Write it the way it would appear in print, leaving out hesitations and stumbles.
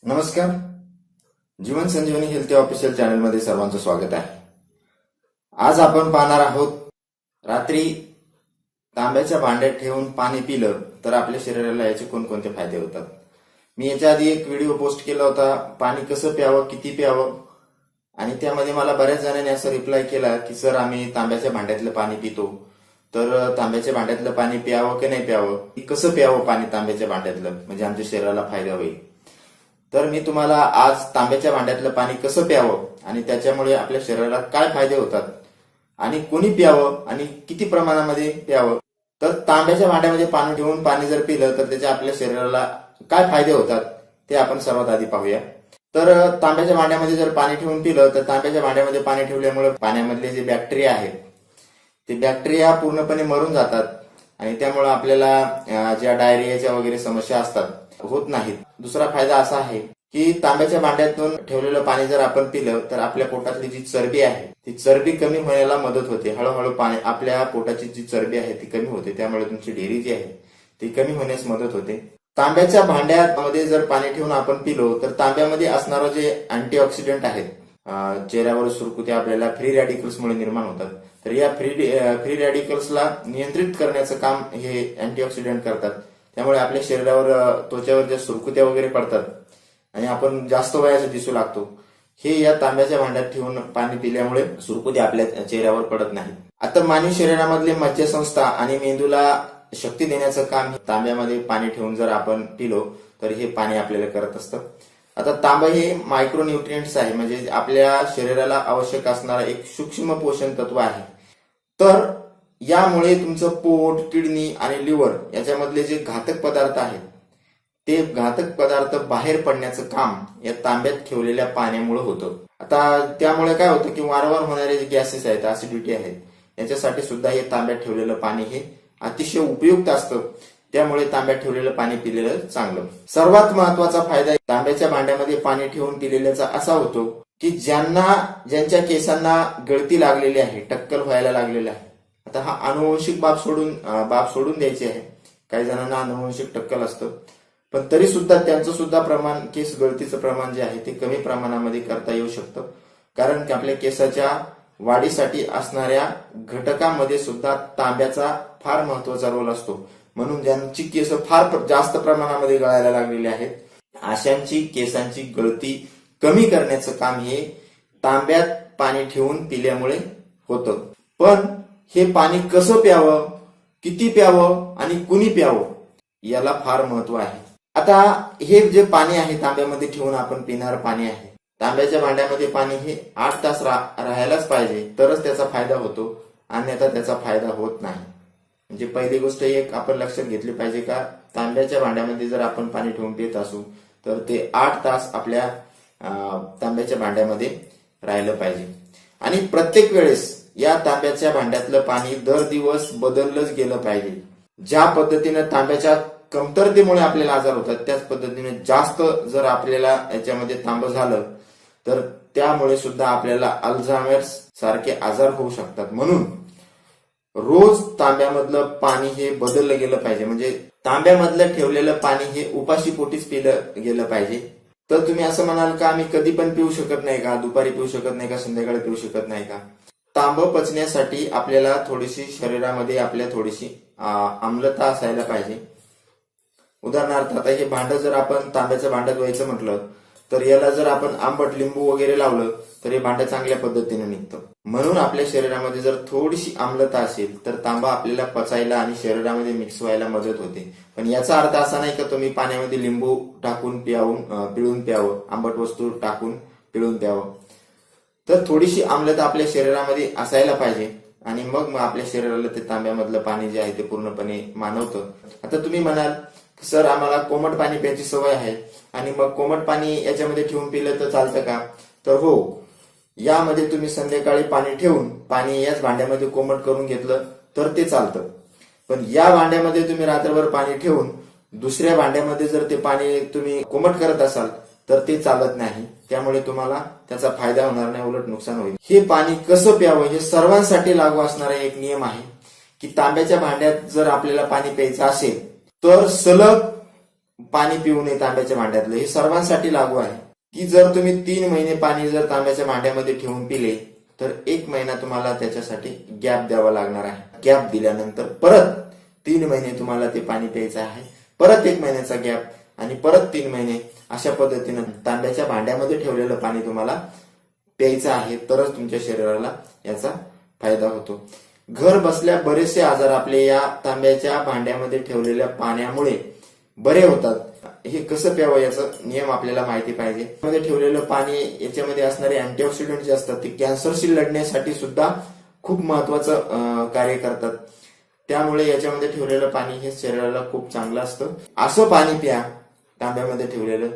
नमस्कार. जीवन संजीवनी health official channel मध्ये सर्वांचं स्वागत आहे. आज आपण पाहणार आहोत, रात्री तांब्याच्या भांड्यात ठेवून पाणी पिलं तर आपल्या शरीराला याचे कोणकोणते फायदे होतात. मी याच्या आधी एक व्हिडिओ पोस्ट केला होता, पाणी कसं प्यावं, किती प्यावं, आणि त्यामध्ये मला बऱ्याच जणांनी असं रिप्लाय केला की सर आम्ही तांब्याच्या भांड्यातलं पाणी पितो, तर तांब्याच्या भांड्यातलं पाणी प्यावं की नाही प्यावं, कसं प्यावं पाणी तांब्याच्या भांड्यातलं म्हणजे आमच्या शरीराला फायदा होईल. तर मी तुम्हाला आज तांब्याच्या भांड्यातलं पाणी कसं प्यावं आणि त्याच्यामुळे आपल्या शरीराला काय फायदे होतात आणि कोणी प्यावं आणि किती प्रमाणामध्ये प्यावं. तर तांब्याच्या भांड्यामध्ये पाणी ठेवून पाणी जर पिलं तर त्याचे आपल्या शरीराला काय फायदे होतात ते आपण सर्वात आधी पाहूया. तर तांब्याच्या भांड्यामध्ये जर पाणी ठेवून पिलं तर तांब्याच्या भांड्यामध्ये पाणी ठेवल्यामुळे पाण्यामधले जे बॅक्टेरिया आहेत ते बॅक्टेरिया पूर्णपणे मरून जातात आणि त्यामुळे आपल्याला ज्या डायरियाच्या वगैरे समस्या असतात होत नाहीत. दुसरा फायदा असा आहे की तांब्याच्या भांड्यातून ठेवलेलं पाणी जर आपण पिलं तर आपल्या पोटातली जी चरबी आहे ती चरबी कमी होण्याला मदत होते. हळूहळू पाणी आपल्या पोटाची जी चरबी आहे ती कमी होते, त्यामुळे तुमची डेअरी जी आहे ती कमी होण्यास मदत होते. तांब्याच्या भांड्यामध्ये जर पाणी ठेवून आपण पिलो तर तांब्यामध्ये असणारं जे अँटीऑक्सिडंट आहेत, चेहऱ्यावर सुरकुत्या आपल्याला फ्री रॅडिकल्समुळे निर्माण होतात, तर या फ्री रॅडिकल्सला नियंत्रित करण्याचं काम हे अँटीऑक्सिडंट करतात. त्यामुळे आपल्या शरीरावर त्वचेवर ज्या सुरकुत्या वगैरे पडतात आणि आपण जास्त वयाचं दिसू लागतो, हे या तांब्याच्या भांड्यात ठेवून पाणी पिल्यामुळे सुरकुत्या आपल्या चेहऱ्यावर पडत नाही. आता मानवी शरीरामधले मज्जासंस्था आणि मेंदूला शक्ती देण्याचं काम तांब्यामध्ये पाणी ठेवून जर आपण पिलो तर हे पाणी आपल्याला करत असतं. आता तांबा हे मायक्रोन्यूट्रिएंट्स आहे, म्हणजे आपल्या शरीराला आवश्यक असणारं एक सूक्ष्म पोषण तत्व आहे. तर यामुळे तुमचं पोट, किडनी आणि लिव्हर याच्यामधले जे घातक पदार्थ आहेत ते घातक पदार्थ बाहेर पडण्याचं काम या तांब्यात ठेवलेल्या पाण्यामुळे होतं. आता त्यामुळे काय होतं की वारंवार होणारे जे गॅसेस आहेत, ऍसिडिटी आहेत, याच्यासाठी सुद्धा हे तांब्यात ठेवलेलं पाणी हे अतिशय उपयुक्त असतं. त्यामुळे तांब्यात ठेवलेलं पाणी पिलेलं चांगलं. सर्वात महत्वाचा फायदा तांब्याच्या भांड्यामध्ये पाणी ठेवून पिलेल्याचा असा होतो की ज्यांच्या केसांना गळती लागलेली आहे, टक्कल व्हायला लागलेलं आहे, आता हा अनुवंशिक बाब सोडून द्यायची आहे. काही जणांना अनुवंशिक टक्कल असतं, पण तरी सुद्धा त्यांचं सुद्धा प्रमाण, केस गळतीचं प्रमाण जे आहे ते कमी प्रमाणामध्ये करता येऊ शकतं. कारण की आपल्या केसाच्या वाढीसाठी असणाऱ्या घटकांमध्ये सुद्धा तांब्याचा फार महत्वाचा रोल असतो. म्हणून ज्यांची केस फार जास्त प्रमाणामध्ये गळायला लागलेली आहेत, अशांची केसांची गळती कमी करण्याचं काम हे तांब्यात पाणी ठेवून पिल्यामुळे होतं. पण हे पाणी कसं प्यावं, किती प्यावं आणि कुणी प्यावं याला फार महत्व आहे. आता हे जे पाणी आहे तांब्यामध्ये ठेवून आपण पिणारं पाणी आहे, तांब्याच्या भांड्यामध्ये पाणी हे 8 तास राहायलाच पाहिजे, तरच त्याचा फायदा होतो, अन्यथा त्याचा फायदा होत नाही. म्हणजे पहिली गोष्ट एक आपण लक्षात घेतली पाहिजे का तांब्याच्या भांड्यामध्ये जर आपण पाणी ठेवून पित असू तर ते 8 तास आपल्या तांब्याच्या भांड्यामध्ये राहिलं पाहिजे. आणि प्रत्येक वेळेस या तांब्याच्या भांड्यातलं पाणी दर दिवस बदललंच गेलं पाहिजे. ज्या पद्धतीनं तांब्याच्या कमतरतेमुळे आपल्याला आजार होतात त्याच पद्धतीने जास्त जर आपल्याला याच्यामध्ये तांबं झालं तर त्यामुळे सुद्धा आपल्याला अल्झायमर्स सारखे आजार होऊ शकतात. म्हणून रोज तांब्यामधलं पाणी हे बदललं गेलं पाहिजे. म्हणजे तांब्यामधलं ठेवलेलं पाणी हे उपाशीपोटीच पिलं गेलं पाहिजे. तर तुम्ही असं म्हणाल का आम्ही कधी पण पिऊ शकत नाही का, दुपारी पिऊ शकत नाही का, संध्याकाळी पिऊ शकत नाही का? तांबं पचण्यासाठी आपल्याला थोडीशी शरीरामध्ये आपल्या थोडीशी आम्लता असायला पाहिजे. उदाहरणार्थ आता हे भांडं जर आपण तांब्याचं भांडं धुवायचं म्हटलं तर याला जर आपण आंबट लिंबू वगैरे लावलं तर हे भांडं चांगल्या पद्धतीने निघतं. म्हणून आपल्या शरीरामध्ये जर थोडीशी आम्लता असेल तर तांबा आपल्याला पचायला आणि शरीरामध्ये मिक्स व्हायला मदत होते. पण याचा अर्थ असा नाही का तुम्ही पाण्यामध्ये लिंबू टाकून पिळून प्यावं, आंबट वस्तू टाकून पिळून प्यावं. तर थोडीशी आम्लता आपल्या शरीरामध्ये असायला पाहिजे आणि मग आपल्या शरीराला ते तांब्यामधलं पाणी जे आहे ते पूर्णपणे मानवतं. आता तुम्ही म्हणाल सर आम्हाला कोमट पाणी प्यायची सवय आहे आणि मग कोमट पाणी याच्यामध्ये ठेवून पिलं तर चालतं का? तर हो, यामध्ये तुम्ही संध्याकाळी पाणी ठेवून पाणी याच भांड्यामध्ये कोमट करून घेतलं तर ते चालतं. पण या भांड्यामध्ये तुम्ही रात्रभर पाणी ठेवून दुसऱ्या भांड्यामध्ये जर ते पाणी तुम्ही कोमट करत असाल तर ते चालत नाही. त्यामुळे तुम्हाला त्याचा फायदा होणार नाही, उलट नुकसान होईल. हे पाणी कसं प्यावं हे सर्वांसाठी लागू असणारा एक नियम आहे की तांब्याच्या भांड्यात जर आपल्याला पाणी प्यायचं असेल तर सलग पाणी पिऊ नये तांब्याच्या भांड्यातलं, हे सर्वांसाठी लागू आहे की जर तुम्ही 3 महिने पाणी जर तांब्याच्या भांड्यामध्ये ठेवून पिले तर 1 महिना तुम्हाला त्याच्यासाठी गॅप द्यावा लागणार आहे. गॅप दिल्यानंतर परत 3 महिने तुम्हाला ते पाणी प्यायचं आहे, परत 1 महिन्याचा गॅप आणि परत 3 महिने, अशा पद्धतीनं तांब्याच्या भांड्यामध्ये ठेवलेलं पाणी तुम्हाला प्यायचं आहे, तरच तुमच्या शरीराला याचा फायदा होतो. घर बसल्या बरेचसे आजार आपले या तांब्याच्या भांड्यामध्ये ठेवलेल्या पाण्यामुळे बरे होतात. हे कसं प्यावं याचा नियम आपल्याला माहिती पाहिजे. मध्ये ठेवलेलं पाणी, याच्यामध्ये असणारे अँटीऑक्सिडंट जे असतात ते कॅन्सरशी लढण्यासाठी सुद्धा खूप महत्वाचं कार्य करतात. त्यामुळे याच्यामध्ये ठेवलेलं पाणी हे शरीराला खूप चांगलं असतं. असं पाणी प्या तांब्यामध्ये ठेवलेलं,